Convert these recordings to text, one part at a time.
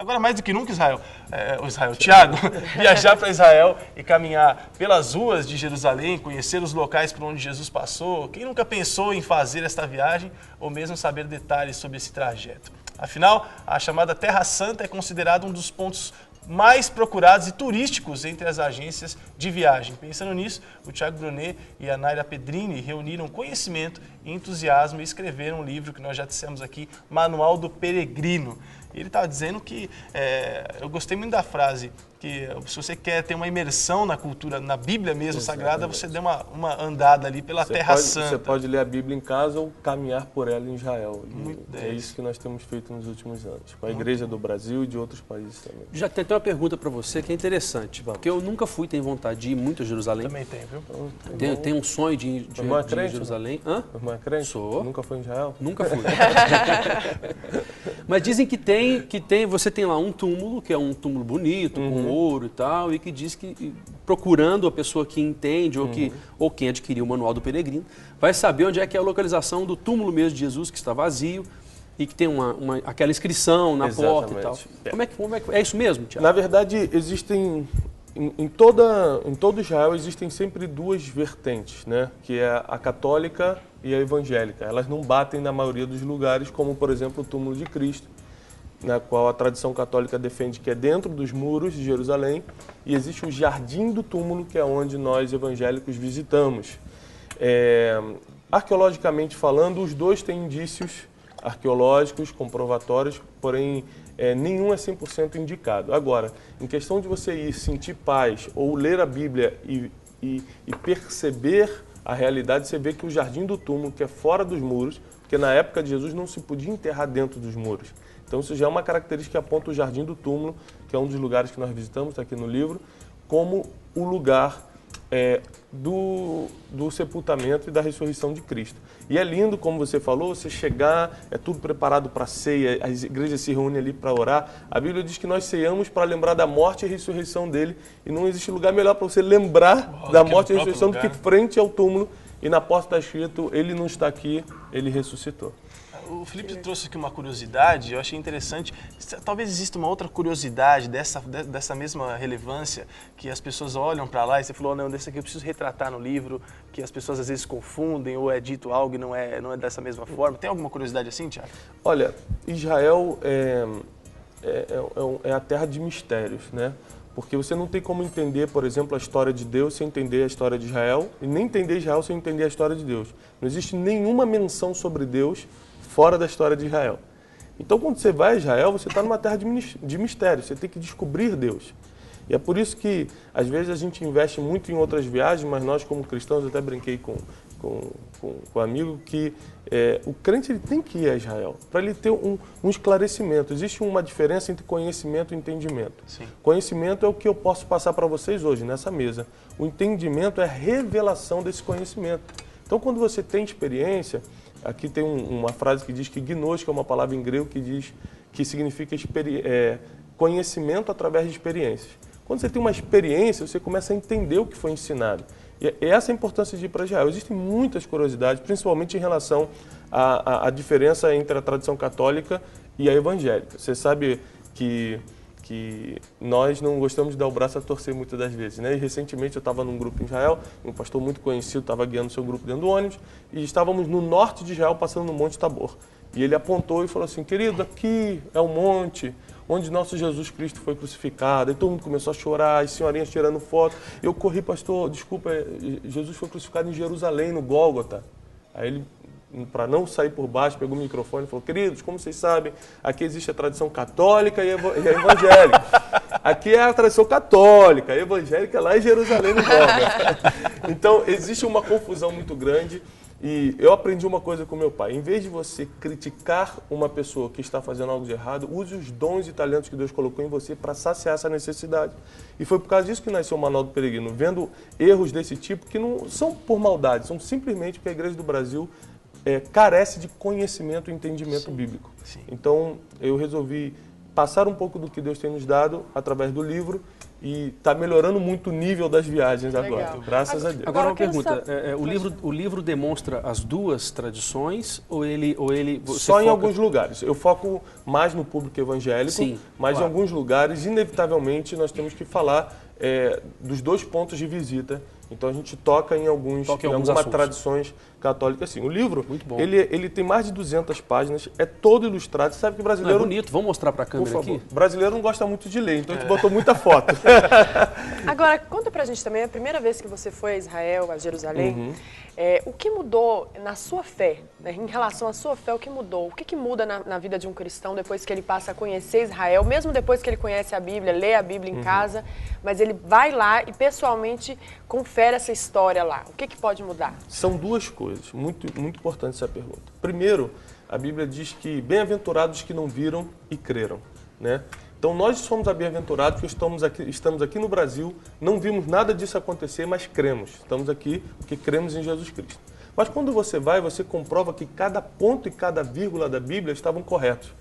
agora mais do que nunca, Tiago, viajar para Israel e caminhar pelas ruas de Jerusalém, conhecer os locais por onde Jesus passou. Quem nunca pensou em fazer esta viagem ou mesmo saber detalhes sobre esse trajeto? Afinal, a chamada Terra Santa é considerada um dos pontos mais procurados e turísticos entre as agências de viagem. Pensando nisso, o Tiago Brunet e a Naira Pedrini reuniram conhecimento e entusiasmo e escreveram um livro que nós já dissemos aqui, Manual do Peregrino. E ele estava dizendo que, eu gostei muito da frase, que se você quer ter uma imersão na cultura, na Bíblia mesmo, sagrada, você dê uma andada ali pela Terra Santa. Você pode ler a Bíblia em casa ou caminhar por ela em Israel. É 10. isso que nós temos feito nos últimos anos, com a Igreja do Brasil e de outros países também. Já tem até uma pergunta para você que é interessante, porque eu nunca fui, tenho vontade de ir muito a Jerusalém. Também tem, viu? Tem um sonho de ir a Jerusalém. Hã? Irmã é crente? Sou. Nunca foi em Israel? Nunca fui. Mas dizem que você tem lá um túmulo, que é um túmulo bonito, com ouro e tal, e que diz que procurando a pessoa que entende ou quem adquiriu o Manual do Peregrino, vai saber onde é que é a localização do túmulo mesmo de Jesus, que está vazio, e que tem aquela inscrição na porta e tal. Como é que é isso mesmo, Tiago? Na verdade, existem em todo Israel existem sempre duas vertentes, né? Que é a católica e a evangélica. Elas não batem na maioria dos lugares, como por exemplo o túmulo de Cristo, na qual a tradição católica defende que é dentro dos muros de Jerusalém, e existe o Jardim do Túmulo, que é onde nós evangélicos visitamos. Arqueologicamente falando, os dois têm indícios arqueológicos, comprovatórios, porém nenhum é 100% indicado. Agora, em questão de você ir sentir paz ou ler a Bíblia e perceber a realidade, você vê que o Jardim do Túmulo, que é fora dos muros, porque na época de Jesus não se podia enterrar dentro dos muros. Então isso já é uma característica que aponta o Jardim do Túmulo, que é um dos lugares que nós visitamos, está aqui no livro, como o lugar do sepultamento e da ressurreição de Cristo. E é lindo, como você falou, você chegar, é tudo preparado para a ceia, as igrejas se reúnem ali para orar. A Bíblia diz que nós ceiamos para lembrar da morte e ressurreição dele, e não existe lugar melhor para você lembrar da morte e ressurreição do que frente ao túmulo, e na porta está escrito, ele não está aqui, ele ressuscitou. O Felipe trouxe aqui uma curiosidade, eu achei interessante. Talvez exista uma outra curiosidade dessa mesma relevância, que as pessoas olham para lá e você falou, não, desse aqui eu preciso retratar no livro, que as pessoas às vezes confundem ou é dito algo e não é dessa mesma forma. Tem alguma curiosidade assim, Tiago? Olha, Israel é a terra de mistérios, né? Porque você não tem como entender, por exemplo, a história de Deus sem entender a história de Israel, e nem entender Israel sem entender a história de Deus. Não existe nenhuma menção sobre Deus fora da história de Israel. Então, quando você vai a Israel, você está numa terra de mistérios, você tem que descobrir Deus. E é por isso que, às vezes, a gente investe muito em outras viagens, mas nós, como cristãos, eu até brinquei com um amigo que o crente ele tem que ir a Israel, para ele ter um esclarecimento. Existe uma diferença entre conhecimento e entendimento. Sim. Conhecimento é o que eu posso passar para vocês hoje, nessa mesa. O entendimento é a revelação desse conhecimento. Então, quando você tem experiência, aqui tem uma frase que diz que gnos, que é uma palavra em grego que significa conhecimento através de experiências. Quando você tem uma experiência, você começa a entender o que foi ensinado. E essa é a importância de ir para Israel. Existem muitas curiosidades, principalmente em relação à diferença entre a tradição católica e a evangélica. Você sabe que nós não gostamos de dar o braço a torcer muitas das vezes, né? E recentemente eu estava num grupo em Israel, um pastor muito conhecido estava guiando seu grupo dentro do ônibus, e estávamos no norte de Israel, passando no Monte Tabor. E ele apontou e falou assim, querido, aqui é o monte onde nosso Jesus Cristo foi crucificado. E todo mundo começou a chorar, as senhorinhas tirando foto. Eu corri, pastor, desculpa, Jesus foi crucificado em Jerusalém, no Gólgota. Aí ele, para não sair por baixo, pegou o microfone e falou, queridos, como vocês sabem, aqui existe a tradição católica e a evangélica. Aqui é a tradição católica, a evangélica lá em Jerusalém, no Gólgota. Então, existe uma confusão muito grande. E eu aprendi uma coisa com meu pai, em vez de você criticar uma pessoa que está fazendo algo de errado, use os dons e talentos que Deus colocou em você para saciar essa necessidade. E foi por causa disso que nasceu o Manual do Peregrino, vendo erros desse tipo que não são por maldade, são simplesmente porque a Igreja do Brasil carece de conhecimento e entendimento bíblico. Sim. Então eu resolvi passar um pouco do que Deus tem nos dado através do livro e está melhorando muito o nível das viagens agora, Legal. graças a Deus. Agora uma eu quero pergunta, saber- o livro demonstra as duas tradições ou ele você Só em foca- alguns lugares. Eu foco mais no público evangélico, Sim, mas claro. em alguns lugares, inevitavelmente, nós temos que falar dos dois pontos de visita. Então a gente toca em algumas assuntos. tradições católicas. Assim. O livro, Muito bom. ele tem mais de 200 páginas, é todo ilustrado. Você sabe que o Não, é brasileiro... bonito, vamos mostrar para a Por câmera favor. aqui? O brasileiro não gosta muito de ler, então a gente botou muita foto. Agora, conta pra gente também, a primeira vez que você foi a Israel, a Jerusalém, o que mudou na sua fé, né, em relação à sua fé, o que mudou? O que muda na vida de um cristão depois que ele passa a conhecer Israel, mesmo depois que ele conhece a Bíblia, lê a Bíblia em casa, mas ele vai lá e pessoalmente confere essa história lá. O que pode mudar? São duas coisas, muito importante essa pergunta. Primeiro, a Bíblia diz que bem-aventurados que não viram e creram, né? Então nós somos bem-aventurados porque estamos aqui no Brasil, não vimos nada disso acontecer, mas cremos. Estamos aqui porque cremos em Jesus Cristo. Mas quando você vai, você comprova que cada ponto e cada vírgula da Bíblia estavam corretos.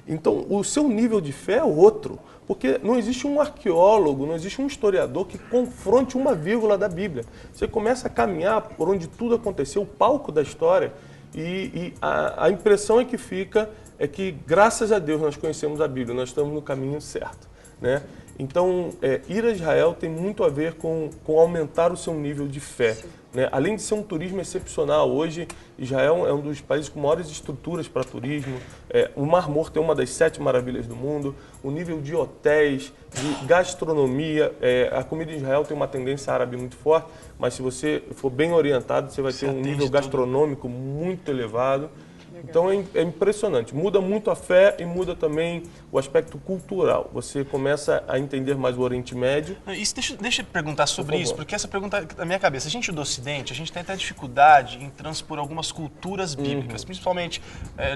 Então, o seu nível de fé é outro, porque não existe um arqueólogo, não existe um historiador que confronte uma vírgula da Bíblia. Você começa a caminhar por onde tudo aconteceu, o palco da história, e a impressão que fica é que, graças a Deus, nós conhecemos a Bíblia, nós estamos no caminho certo, né? Então, ir a Israel tem muito a ver com aumentar o seu nível de fé. Né? Além de ser um turismo excepcional, hoje Israel é um dos países com maiores estruturas para turismo. O Mar Morto é uma das 7 maravilhas do mundo. O nível de hotéis, de gastronomia, a comida em Israel tem uma tendência árabe muito forte, mas se você for bem orientado, você vai ter um nível gastronômico muito elevado. Então é impressionante, muda muito a fé e muda também o aspecto cultural. Você começa a entender mais o Oriente Médio. Isso, deixa eu perguntar sobre isso, porque essa pergunta é na minha cabeça. A gente do Ocidente, a gente tem até dificuldade em transpor algumas culturas bíblicas, principalmente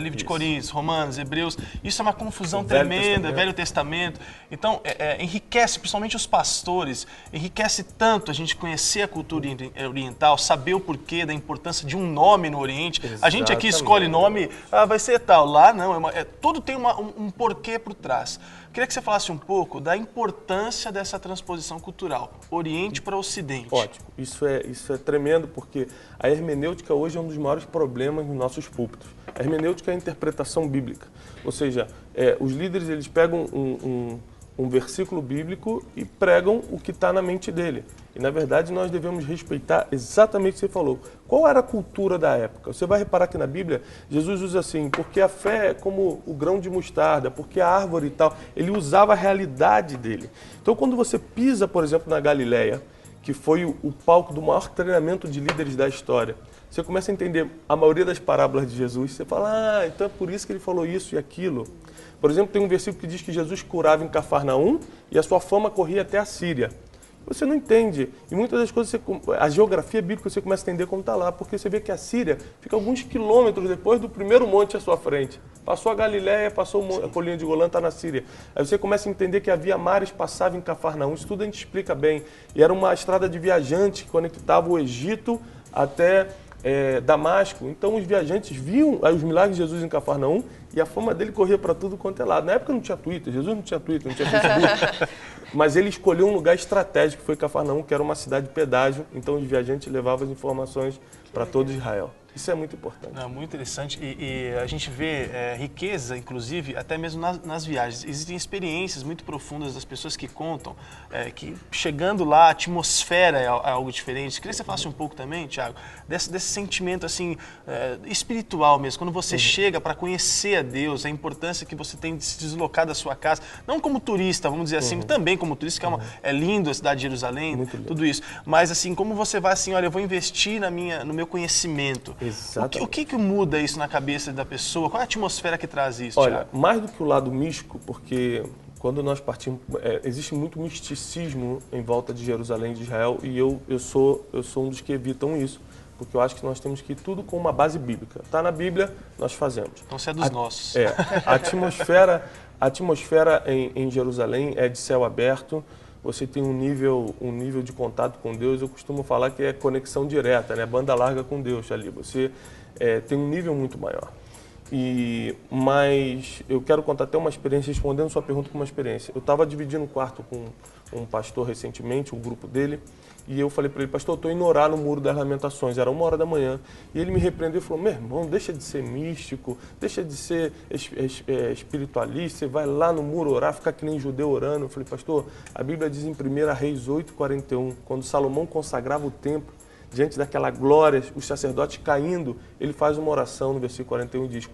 livro de Coríntios, Romanos, Hebreus. Isso é uma confusão tremenda, Velho Testamento. Então, enriquece, principalmente os pastores, enriquece tanto a gente conhecer a cultura oriental, saber o porquê da importância de um nome no Oriente. Exatamente. A gente aqui escolhe nome, vai ser tal. Lá não, tudo tem um porquê por trás. Queria que você falasse um pouco da importância dessa transposição cultural, Oriente para Ocidente. Ótimo, isso é tremendo, porque a hermenêutica hoje é um dos maiores problemas nos nossos púlpitos. A hermenêutica é a interpretação bíblica, ou seja, os líderes eles pegam um versículo bíblico e pregam o que está na mente dele. E, na verdade, nós devemos respeitar exatamente o que você falou. Qual era a cultura da época? Você vai reparar que na Bíblia, Jesus usa assim, porque a fé é como o grão de mostarda, porque a árvore e tal. Ele usava a realidade dele. Então, quando você pisa, por exemplo, na Galileia, que foi o palco do maior treinamento de líderes da história, você começa a entender a maioria das parábolas de Jesus, você fala, então é por isso que ele falou isso e aquilo. Por exemplo, tem um versículo que diz que Jesus curava em Cafarnaum e a sua fama corria até a Síria. Você não entende. E muitas das coisas, a geografia bíblica você começa a entender como está lá, porque você vê que a Síria fica alguns quilômetros depois do primeiro monte à sua frente. Passou a Galileia, passou a colina de Golã, está na Síria. Aí você começa a entender que havia mares, passava em Cafarnaum. Isso tudo a gente explica bem. E era uma estrada de viajantes que conectava o Egito até Damasco. Então os viajantes viam os milagres de Jesus em Cafarnaum e a fama dele corria para tudo quanto é lado. Na época não tinha Twitter, Jesus não tinha Twitter, não tinha Facebook, mas ele escolheu um lugar estratégico, que foi Cafarnaum, que era uma cidade de pedágio, então os viajantes levavam as informações para todo Israel. Isso é muito importante. Muito interessante e a gente vê riqueza, inclusive, até mesmo nas viagens. Existem experiências muito profundas das pessoas que contam que chegando lá a atmosfera é algo diferente. Queria que você falasse um pouco também, Thiago, desse sentimento assim espiritual mesmo. Quando você chega para conhecer a Deus, a importância que você tem de se deslocar da sua casa, não como turista, vamos dizer assim, também como turista, que é lindo a cidade de Jerusalém, tudo isso. Mas assim, como você vai assim, olha, eu vou investir no meu conhecimento. Exatamente. O que muda isso na cabeça da pessoa? Qual é a atmosfera que traz isso, Olha, Thiago? mais do que o lado místico, porque quando nós partimos, existe muito misticismo em volta de Jerusalém, de Israel, e eu sou um dos que evitam isso, porque eu acho que nós temos que ir tudo com uma base bíblica. Está na Bíblia, nós fazemos. Então você é dos nossos. A atmosfera em Jerusalém é de céu aberto. Você tem um nível de contato com Deus. Eu costumo falar que é conexão direta, né? Banda larga com Deus ali. Você tem um nível muito maior. Mas eu quero contar até uma experiência, respondendo sua pergunta com uma experiência. Eu estava dividindo um quarto com um pastor recentemente, um grupo dele, e eu falei para ele, pastor, eu estou indo orar no Muro das Lamentações, era 1h da manhã, e ele me repreendeu e falou, meu irmão, deixa de ser místico, deixa de ser espiritualista, você vai lá no muro orar, ficar que nem judeu orando. Eu falei, pastor, a Bíblia diz em 1 Reis 8:41, quando Salomão consagrava o templo, diante daquela glória, os sacerdotes caindo, ele faz uma oração no versículo 41 e diz,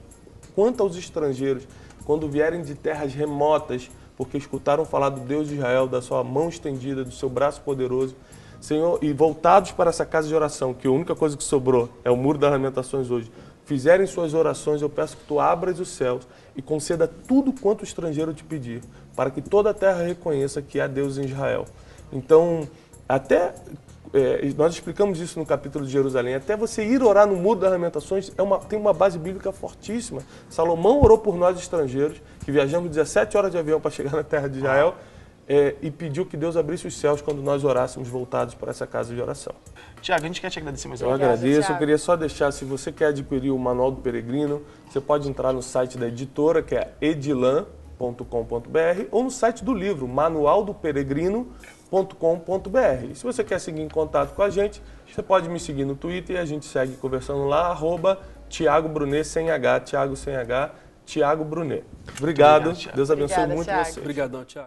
quanto aos estrangeiros, quando vierem de terras remotas, porque escutaram falar do Deus de Israel, da sua mão estendida, do seu braço poderoso, Senhor, e voltados para essa casa de oração, que a única coisa que sobrou é o Muro das Lamentações hoje, fizerem suas orações, eu peço que tu abras os céus e conceda tudo quanto o estrangeiro te pedir, para que toda a terra reconheça que há Deus em Israel. Então, nós explicamos isso no capítulo de Jerusalém, até você ir orar no Muro das Lamentações tem uma base bíblica fortíssima. Salomão orou por nós estrangeiros, que viajamos 17 horas de avião para chegar na terra de Israel, e pediu que Deus abrisse os céus quando nós orássemos voltados para essa casa de oração. Tiago, a gente quer te agradecer mais Eu uma vez. agradeço, Thiago. eu queria só deixar, se você quer adquirir o Manual do Peregrino, você pode entrar no site da editora, que é edilan.com.br, ou no site do livro, manualdoperegrino.com.br. E se você quer seguir em contato com a gente, você pode me seguir no Twitter e a gente segue conversando lá, @Thiago Brunet, sem H, Thiago sem H, Thiago Brunet. Obrigado, Obrigado, Thiago. Deus abençoe Obrigada, muito Thiago. você. Obrigadão, Thiago.